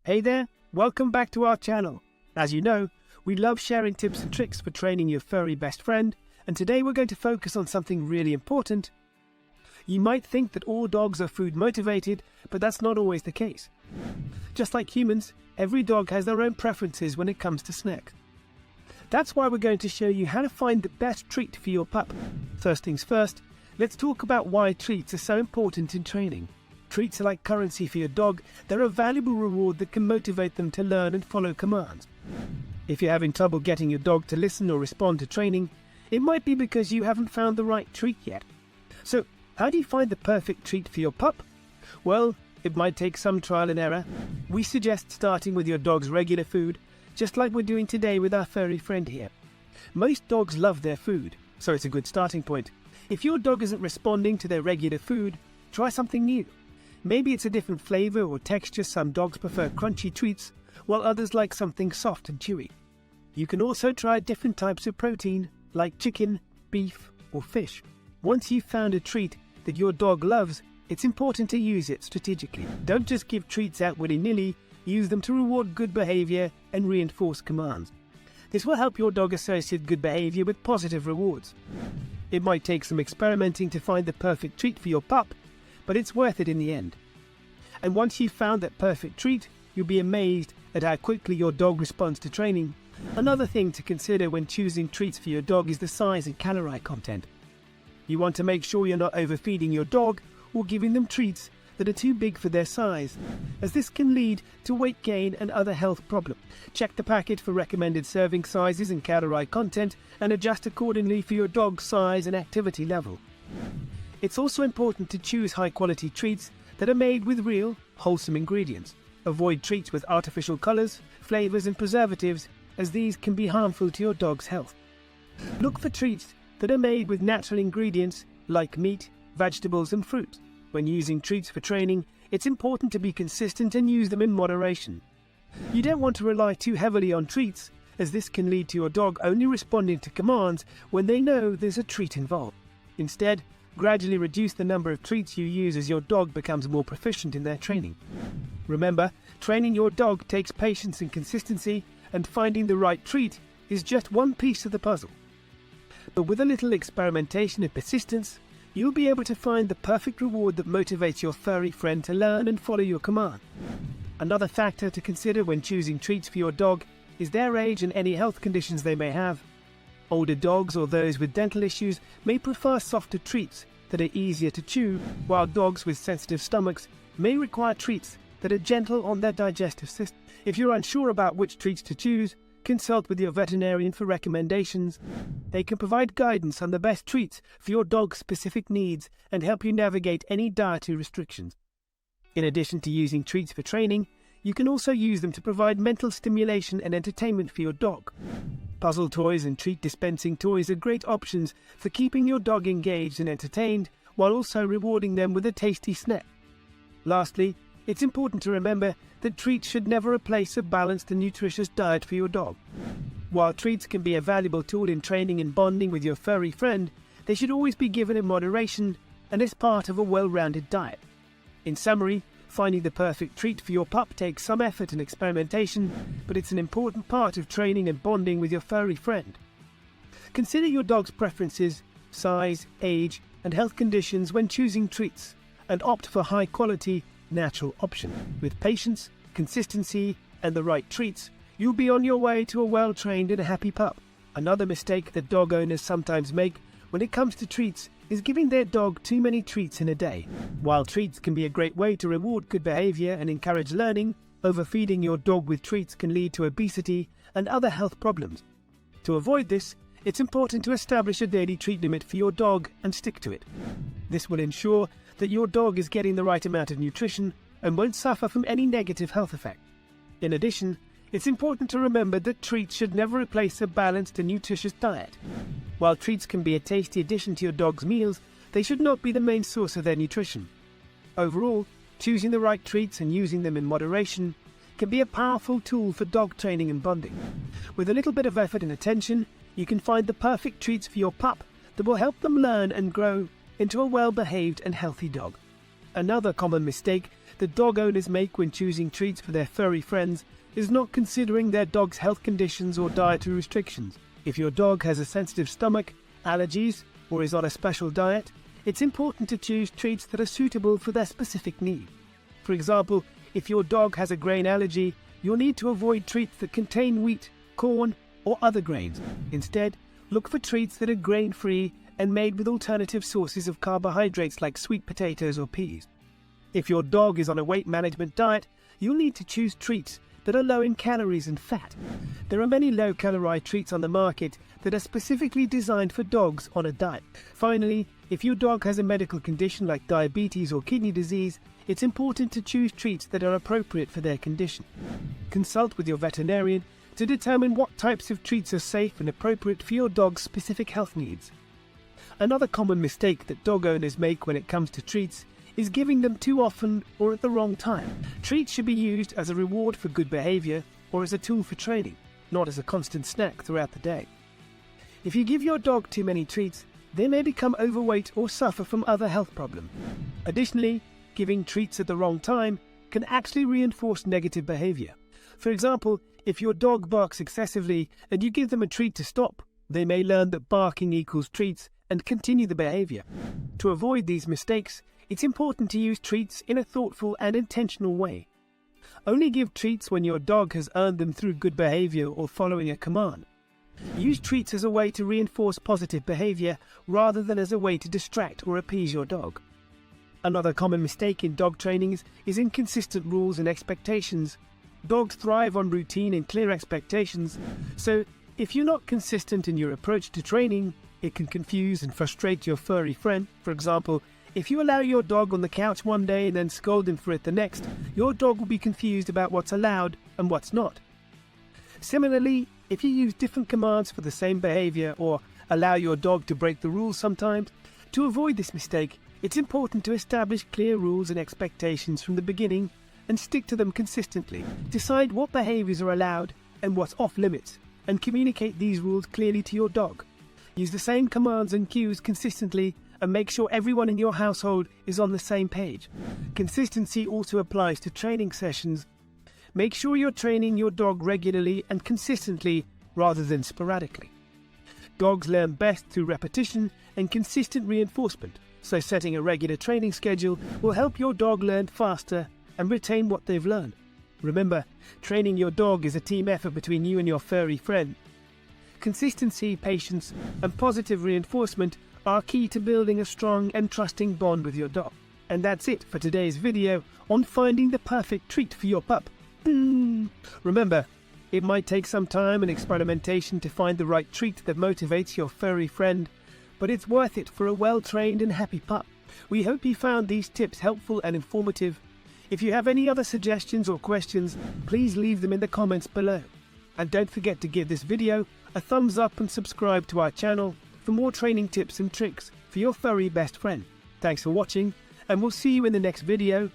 Hey there, welcome back to our channel. As you know, we love sharing tips and tricks for training your furry best friend, and today we're going to focus on something really important. You might think that all dogs are food motivated, but that's not always the case. Just like humans, every dog has their own preferences when it comes to snacks. That's why we're going to show you how to find the best treat for your pup. First things first, let's talk about why treats are so important in training. Treats are like currency for your dog. They're a valuable reward that can motivate them to learn and follow commands. If you're having trouble getting your dog to listen or respond to training, it might be because you haven't found the right treat yet. So, how do you find the perfect treat for your pup? Well, it might take some trial and error. We suggest starting with your dog's regular food, just like we're doing today with our furry friend here. Most dogs love their food, so it's a good starting point. If your dog isn't responding to their regular food, try something new. Maybe it's a different flavor or texture. Some dogs prefer crunchy treats, while others like something soft and chewy. You can also try different types of protein, like chicken, beef, or fish. Once you've found a treat that your dog loves, it's important to use it strategically. Don't just give treats out willy-nilly, use them to reward good behavior and reinforce commands. This will help your dog associate good behavior with positive rewards. It might take some experimenting to find the perfect treat for your pup, but it's worth it in the end. And once you've found that perfect treat, you'll be amazed at how quickly your dog responds to training. Another thing to consider when choosing treats for your dog is the size and calorie content. You want to make sure you're not overfeeding your dog or giving them treats that are too big for their size, as this can lead to weight gain and other health problems. Check the packet for recommended serving sizes and calorie content and adjust accordingly for your dog's size and activity level. It's also important to choose high-quality treats that are made with real, wholesome ingredients. Avoid treats with artificial colors, flavors, and preservatives, as these can be harmful to your dog's health. Look for treats that are made with natural ingredients like meat, vegetables, and fruit. When using treats for training, it's important to be consistent and use them in moderation. You don't want to rely too heavily on treats, as this can lead to your dog only responding to commands when they know there's a treat involved. Instead, gradually reduce the number of treats you use as your dog becomes more proficient in their training. Remember, training your dog takes patience and consistency, and finding the right treat is just one piece of the puzzle. But with a little experimentation and persistence, you'll be able to find the perfect reward that motivates your furry friend to learn and follow your command. Another factor to consider when choosing treats for your dog is their age and any health conditions they may have. Older dogs or those with dental issues may prefer softer treats that are easier to chew, while dogs with sensitive stomachs may require treats that are gentle on their digestive system. If you're unsure about which treats to choose, consult with your veterinarian for recommendations. They can provide guidance on the best treats for your dog's specific needs and help you navigate any dietary restrictions. In addition to using treats for training, you can also use them to provide mental stimulation and entertainment for your dog. Puzzle toys and treat dispensing toys are great options for keeping your dog engaged and entertained, while also rewarding them with a tasty snack. Lastly, it's important to remember that treats should never replace a balanced and nutritious diet for your dog. While treats can be a valuable tool in training and bonding with your furry friend, they should always be given in moderation and as part of a well-rounded diet. In summary, finding the perfect treat for your pup takes some effort and experimentation, but it's an important part of training and bonding with your furry friend. Consider your dog's preferences, size, age, and health conditions when choosing treats, and opt for high-quality, natural option. With patience, consistency, and the right treats, you'll be on your way to a well-trained and happy pup. Another mistake that dog owners sometimes make when it comes to treats is giving their dog too many treats in a day. While treats can be a great way to reward good behavior and encourage learning, overfeeding your dog with treats can lead to obesity and other health problems. To avoid this, it's important to establish a daily treat limit for your dog and stick to it. This will ensure that your dog is getting the right amount of nutrition and won't suffer from any negative health effect. In addition, it's important to remember that treats should never replace a balanced and nutritious diet. While treats can be a tasty addition to your dog's meals, they should not be the main source of their nutrition. Overall, choosing the right treats and using them in moderation can be a powerful tool for dog training and bonding. With a little bit of effort and attention, you can find the perfect treats for your pup that will help them learn and grow into a well-behaved and healthy dog. Another common mistake that dog owners make when choosing treats for their furry friends is not considering their dog's health conditions or dietary restrictions. If your dog has a sensitive stomach, allergies, or is on a special diet, it's important to choose treats that are suitable for their specific need. For example, if your dog has a grain allergy, you'll need to avoid treats that contain wheat, corn, or other grains. Instead, look for treats that are grain-free and made with alternative sources of carbohydrates like sweet potatoes or peas. If your dog is on a weight management diet, you'll need to choose treats that are low in calories and fat. There are many low-calorie treats on the market that are specifically designed for dogs on a diet. Finally, if your dog has a medical condition like diabetes or kidney disease, it's important to choose treats that are appropriate for their condition. Consult with your veterinarian to determine what types of treats are safe and appropriate for your dog's specific health needs. Another common mistake that dog owners make when it comes to treats is giving them too often or at the wrong time. Treats should be used as a reward for good behavior or as a tool for training, not as a constant snack throughout the day. If you give your dog too many treats, they may become overweight or suffer from other health problems. Additionally, giving treats at the wrong time can actually reinforce negative behavior. For example, if your dog barks excessively and you give them a treat to stop, they may learn that barking equals treats and continue the behavior. To avoid these mistakes, it's important to use treats in a thoughtful and intentional way. Only give treats when your dog has earned them through good behavior or following a command. Use treats as a way to reinforce positive behavior rather than as a way to distract or appease your dog. Another common mistake in dog training is inconsistent rules and expectations. Dogs thrive on routine and clear expectations, so if you're not consistent in your approach to training, it can confuse and frustrate your furry friend. For example, if you allow your dog on the couch one day and then scold him for it the next, your dog will be confused about what's allowed and what's not. Similarly, if you use different commands for the same behavior or allow your dog to break the rules sometimes, to avoid this mistake, it's important to establish clear rules and expectations from the beginning and stick to them consistently. Decide what behaviors are allowed and what's off limits, and communicate these rules clearly to your dog. Use the same commands and cues consistently and make sure everyone in your household is on the same page. Consistency also applies to training sessions. Make sure you're training your dog regularly and consistently rather than sporadically. Dogs learn best through repetition and consistent reinforcement, so setting a regular training schedule will help your dog learn faster and retain what they've learned. Remember, training your dog is a team effort between you and your furry friend. Consistency, patience, and positive reinforcement are key to building a strong and trusting bond with your dog. And that's it for today's video on finding the perfect treat for your pup. Remember, it might take some time and experimentation to find the right treat that motivates your furry friend, but it's worth it for a well-trained and happy pup. We hope you found these tips helpful and informative. If you have any other suggestions or questions, please leave them in the comments below. And don't forget to give this video a thumbs up and subscribe to our channel for more training tips and tricks for your furry best friend. Thanks for watching, and we'll see you in the next video.